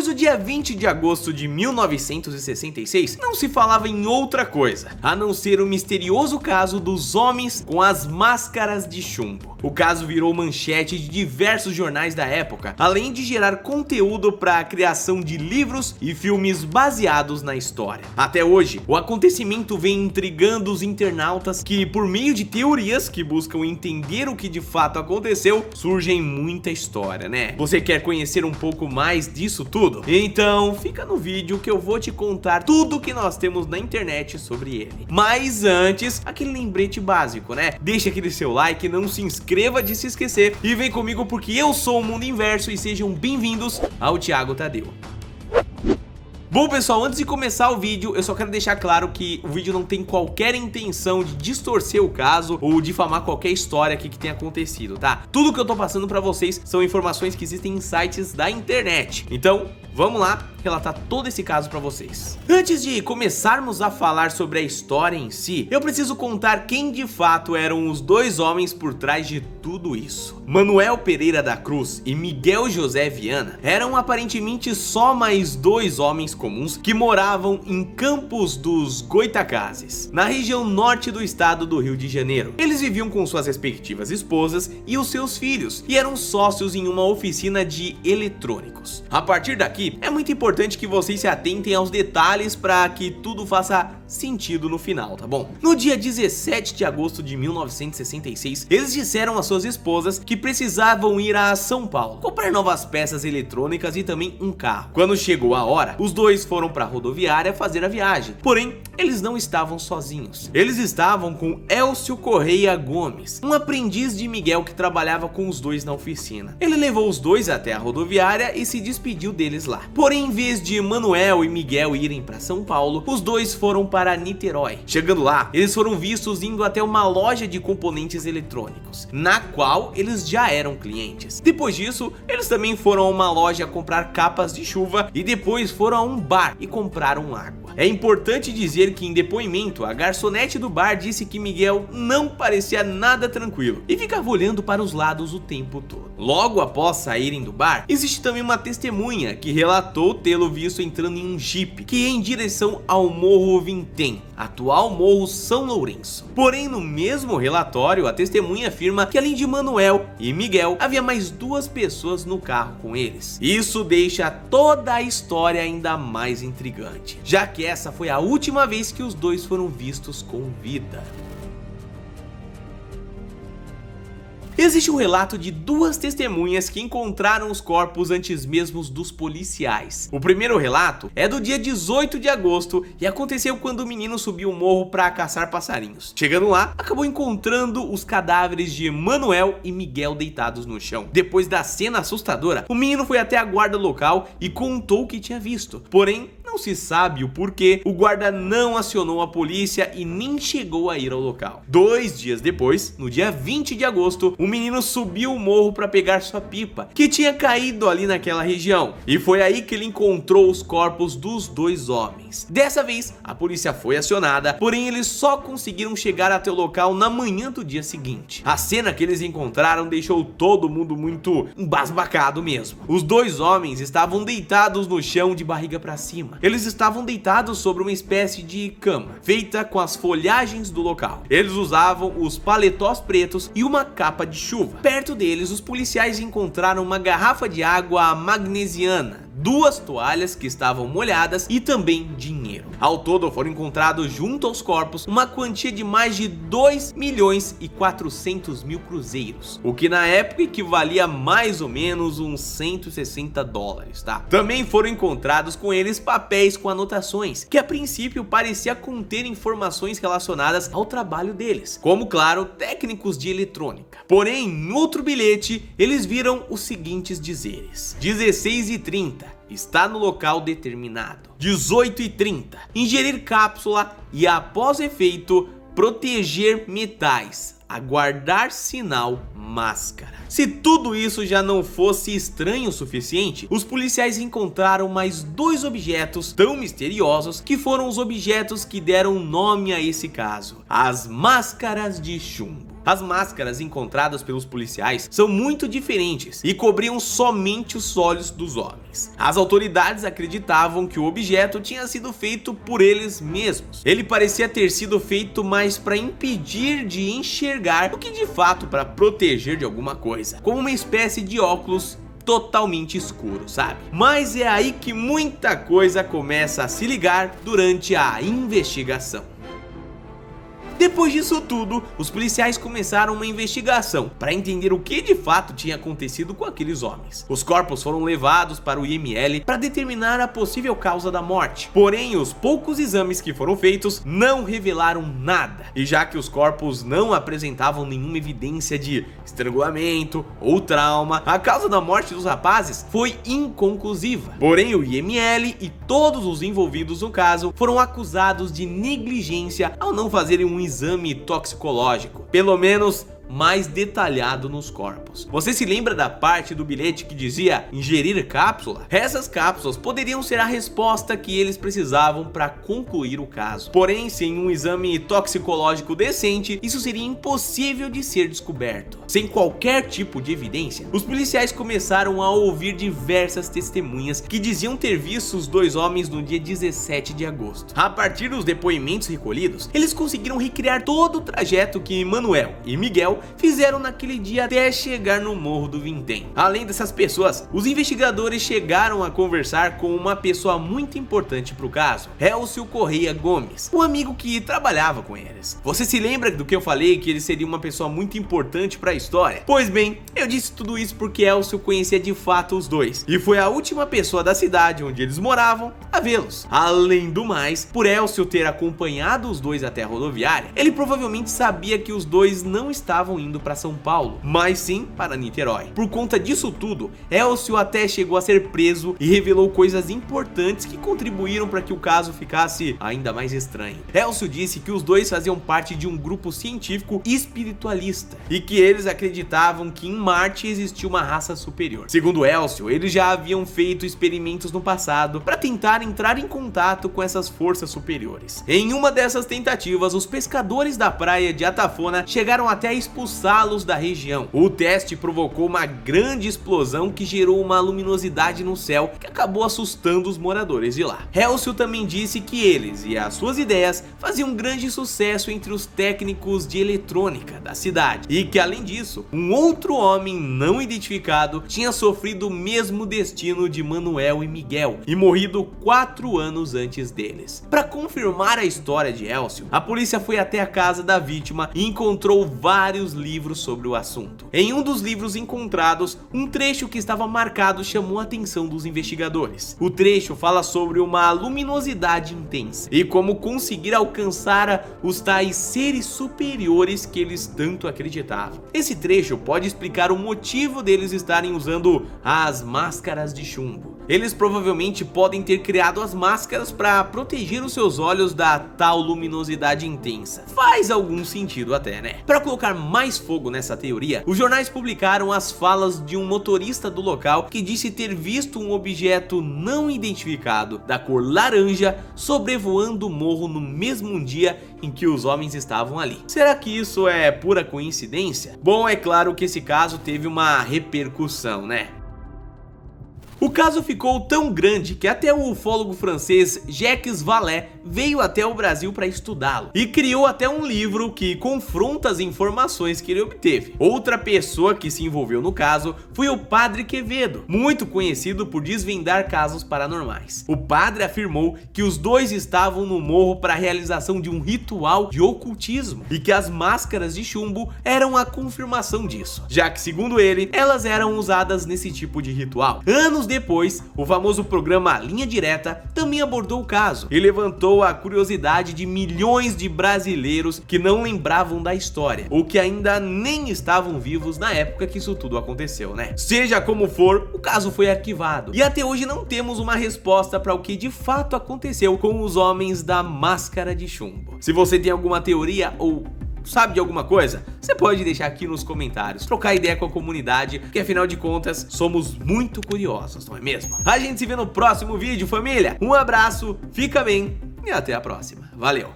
Depois do dia 20 de agosto de 1966, não se falava em outra coisa, a não ser o misterioso caso dos homens com as máscaras de chumbo. O caso virou manchete de diversos jornais da época, além de gerar conteúdo para a criação de livros e filmes baseados na história. Até hoje, o acontecimento vem intrigando os internautas que, por meio de teorias que buscam entender o que de fato aconteceu, surgem muita história, né? Você quer conhecer um pouco mais disso tudo? Então fica no vídeo que eu vou te contar tudo que nós temos na internet sobre ele. Mas antes, aquele lembrete básico, né? Deixa aquele seu like, não se inscreva de se esquecer e vem comigo porque eu sou o Mundo Inverso e sejam bem-vindos ao Thiago Tadeu. Bom pessoal, antes de começar o vídeo, eu só quero deixar claro que o vídeo não tem qualquer intenção de distorcer o caso ou difamar qualquer história aqui que tenha acontecido, tá? Tudo que eu tô passando pra vocês são informações que existem em sites da internet. Então, vamos lá relatar todo esse caso pra vocês. Antes de começarmos a falar sobre a história em si, eu preciso contar quem de fato eram os dois homens por trás de tudo isso. Manuel Pereira da Cruz e Miguel José Viana eram aparentemente só mais dois homens comuns que moravam em Campos dos Goitacazes, na região norte do estado do Rio de Janeiro. Eles viviam com suas respectivas esposas e os seus filhos e eram sócios em uma oficina de eletrônicos. A partir daqui, é muito importante que vocês se atentem aos detalhes para que tudo faça sentido no final, tá bom? No dia 17 de agosto de 1966, eles disseram às suas esposas que precisavam ir a São Paulo comprar novas peças eletrônicas e também um carro. Quando chegou a hora, os dois foram para a rodoviária fazer a viagem. Porém, eles não estavam sozinhos. Eles estavam com Elcio Correia Gomes, um aprendiz de Miguel que trabalhava com os dois na oficina. Ele levou os dois até a rodoviária e se despediu deles lá. Porém, em vez de Manuel e Miguel irem para São Paulo, os dois foram para Niterói. Chegando lá, eles foram vistos indo até uma loja de componentes eletrônicos, na qual eles já eram clientes. Depois disso, eles também foram a uma loja comprar capas de chuva e depois foram a um bar e compraram água. É importante dizer que em depoimento, a garçonete do bar disse que Miguel não parecia nada tranquilo e ficava olhando para os lados o tempo todo. Logo após saírem do bar, existe também uma testemunha que relatou tê-lo visto entrando em um jipe que ia em direção ao Morro Vintém, atual Morro São Lourenço. Porém, no mesmo relatório, a testemunha afirma que além de Manuel e Miguel, havia mais duas pessoas no carro com eles. Isso deixa toda a história ainda mais intrigante, já que essa foi a última vez que os dois foram vistos com vida. Existe um relato de duas testemunhas que encontraram os corpos antes mesmo dos policiais. O primeiro relato é do dia 18 de agosto e aconteceu quando o menino subiu o morro para caçar passarinhos. Chegando lá, acabou encontrando os cadáveres de Manuel e Miguel deitados no chão. Depois da cena assustadora, o menino foi até a guarda local e contou o que tinha visto. Porém, não se sabe o porquê o guarda não acionou a polícia e nem chegou a ir ao local. 2 dias depois, no dia 20 de agosto, o menino subiu o morro para pegar sua pipa, que tinha caído ali naquela região. E foi aí que ele encontrou os corpos dos dois homens. Dessa vez, a polícia foi acionada, porém eles só conseguiram chegar até o local na manhã do dia seguinte. A cena que eles encontraram deixou todo mundo muito embasbacado mesmo. Os dois homens estavam deitados no chão de barriga para cima. Eles estavam deitados sobre uma espécie de cama, feita com as folhagens do local. Eles usavam os paletós pretos e uma capa de chuva. Perto deles, os policiais encontraram uma garrafa de água magnesiana, 2 toalhas que estavam molhadas e também dinheiro. Ao todo foram encontrados junto aos corpos uma quantia de mais de 2.400.000 cruzeiros, o que na época equivalia a mais ou menos uns 160 dólares, tá? Também foram encontrados com eles papéis com anotações, que a princípio parecia conter informações relacionadas ao trabalho deles, como claro, técnicos de eletrônica. Porém, em outro bilhete, eles viram os seguintes dizeres: 16h30, está no local determinado. 18h30, ingerir cápsula e após efeito, proteger metais, aguardar sinal, máscara. Se tudo isso já não fosse estranho o suficiente, os policiais encontraram mais 2 objetos tão misteriosos que foram os objetos que deram nome a esse caso: as máscaras de chumbo. As máscaras encontradas pelos policiais são muito diferentes e cobriam somente os olhos dos homens. As autoridades acreditavam que o objeto tinha sido feito por eles mesmos. Ele parecia ter sido feito mais para impedir de enxergar do que de fato para proteger de alguma coisa, como uma espécie de óculos totalmente escuro, sabe? Mas é aí que muita coisa começa a se ligar durante a investigação. Depois disso tudo, os policiais começaram uma investigação para entender o que de fato tinha acontecido com aqueles homens. Os corpos foram levados para o IML para determinar a possível causa da morte. Porém, os poucos exames que foram feitos não revelaram nada. E já que os corpos não apresentavam nenhuma evidência de estrangulamento ou trauma, a causa da morte dos rapazes foi inconclusiva. Porém, o IML e todos os envolvidos no caso foram acusados de negligência ao não fazerem um exame toxicológico, pelo menos mais detalhado nos corpos. Você se lembra da parte do bilhete que dizia ingerir cápsula? Essas cápsulas poderiam ser a resposta que eles precisavam para concluir o caso. Porém, sem um exame toxicológico decente, isso seria impossível de ser descoberto. Sem qualquer tipo de evidência, os policiais começaram a ouvir diversas testemunhas que diziam ter visto os dois homens no dia 17 de agosto. A partir dos depoimentos recolhidos, eles conseguiram recriar todo o trajeto que Manuel e Miguel fizeram naquele dia até chegar no Morro do Vintém. Além dessas pessoas, os investigadores chegaram a conversar com uma pessoa muito importante para o caso, Elcio Correia Gomes, um amigo que trabalhava com eles. Você se lembra do que eu falei que ele seria uma pessoa muito importante para a história? Pois bem, eu disse tudo isso porque Elcio conhecia de fato os dois e foi a última pessoa da cidade onde eles moravam a vê-los. Além do mais, por Elcio ter acompanhado os dois até a rodoviária, ele provavelmente sabia que os dois não estavam indo para São Paulo, mas sim para Niterói. Por conta disso tudo, Elcio até chegou a ser preso e revelou coisas importantes que contribuíram para que o caso ficasse ainda mais estranho. Elcio disse que os dois faziam parte de um grupo científico espiritualista e que eles acreditavam que em Marte existia uma raça superior. Segundo Elcio, eles já haviam feito experimentos no passado para tentar entrar em contato com essas forças superiores. Em uma dessas tentativas, os pescadores da praia de Atafona chegaram até a expulsá-los da região. O teste provocou uma grande explosão que gerou uma luminosidade no céu que acabou assustando os moradores de lá. Elcio também disse que eles e as suas ideias faziam grande sucesso entre os técnicos de eletrônica da cidade e que, além disso, um outro homem não identificado tinha sofrido o mesmo destino de Manuel e Miguel e morrido 4 anos antes deles. Para confirmar a história de Elcio, a polícia foi até a casa da vítima e encontrou vários livros sobre o assunto. Em um dos livros encontrados, um trecho que estava marcado chamou a atenção dos investigadores. O trecho fala sobre uma luminosidade intensa e como conseguir alcançar os tais seres superiores que eles tanto acreditavam. Esse trecho pode explicar o motivo deles estarem usando as máscaras de chumbo. Eles provavelmente podem ter criado as máscaras para proteger os seus olhos da tal luminosidade intensa. Faz algum sentido até, né? Para colocar mais fogo nessa teoria, os jornais publicaram as falas de um motorista do local que disse ter visto um objeto não identificado da cor laranja sobrevoando o morro no mesmo dia em que os homens estavam ali. Será que isso é pura coincidência? Bom, é claro que esse caso teve uma repercussão, né? O caso ficou tão grande que até o ufólogo francês Jacques Vallée veio até o Brasil para estudá-lo e criou até um livro que confronta as informações que ele obteve. Outra pessoa que se envolveu no caso foi o Padre Quevedo, muito conhecido por desvendar casos paranormais. O padre afirmou que os dois estavam no morro para a realização de um ritual de ocultismo e que as máscaras de chumbo eram a confirmação disso, já que, segundo ele, elas eram usadas nesse tipo de ritual. Anos depois, o famoso programa Linha Direta também abordou o caso e levantou a curiosidade de milhões de brasileiros que não lembravam da história ou que ainda nem estavam vivos na época que isso tudo aconteceu, né? Seja como for, o caso foi arquivado e até hoje não temos uma resposta para o que de fato aconteceu com os homens da máscara de chumbo. Se você tem alguma teoria ou sabe de alguma coisa, você pode deixar aqui nos comentários, trocar ideia com a comunidade, porque afinal de contas somos muito curiosos, não é mesmo? A gente se vê no próximo vídeo, família. Um abraço, fica bem e até a próxima. Valeu!